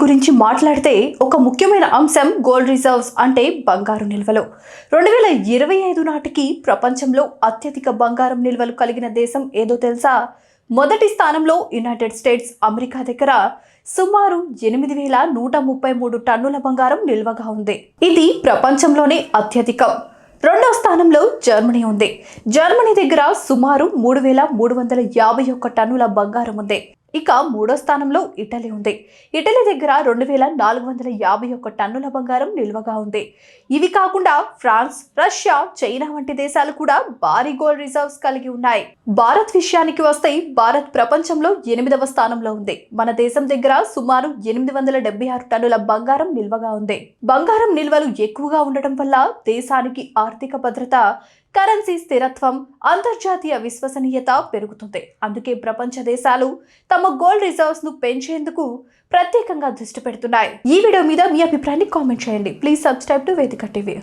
గురించి మాట్లాడితే ఒక ముఖ్యమైన అంశం గోల్డ్ రిజర్వ్స్ అంటే బంగారు నిల్వలు. 2025 నాటికి ప్రపంచంలో అత్యధిక బంగారం నిల్వలు కలిగిన దేశం ఏదో తెలుసా? మొదటి స్థానంలో యునైటెడ్ స్టేట్స్ అమెరికా దగ్గర సుమారు 8,133 టన్నుల బంగారం నిల్వగా ఉంది. ఇది ప్రపంచంలోనే అత్యధికం. రెండో స్థానంలో జర్మనీ ఉంది. జర్మనీ దగ్గర సుమారు 3,351 టన్నుల బంగారం ఉంది. ఇక మూడో స్థానంలో ఇటలీ ఉంది. ఇటలీ దగ్గర 2,451 టన్నుల బంగారం నిల్వగా ఉంది. ఇవి కాకుండా ఫ్రాన్స్, రష్యా, చైనా వంటి దేశాలు కూడా భారీ గోల్డ్ రిజర్వ్స్ కలిగి ఉన్నాయి. భారత్ విషయానికి వస్తే భారత్ ప్రపంచంలో 8వ స్థానంలో ఉంది. మన దేశం దగ్గర సుమారు 876 టన్నుల బంగారం నిల్వగా ఉంది. బంగారం నిల్వలు ఎక్కువగా ఉండటం వల్ల దేశానికి ఆర్థిక భద్రత, కరెన్సీ స్థిరత్వం, అంతర్జాతీయ విశ్వసనీయత పెరుగుతుంది. అందుకే ప్రపంచ దేశాలు తమ గోల్డ్ రిజర్వ్స్ ను పెంచేందుకు ప్రత్యేకంగా దృష్టి పెడుతున్నాయి. ఈ వీడియో మీద మీ అభిప్రాయాన్ని కామెంట్ చేయండి. ప్లీజ్ సబ్స్క్రైబ్ టు వేదిక టీవీ.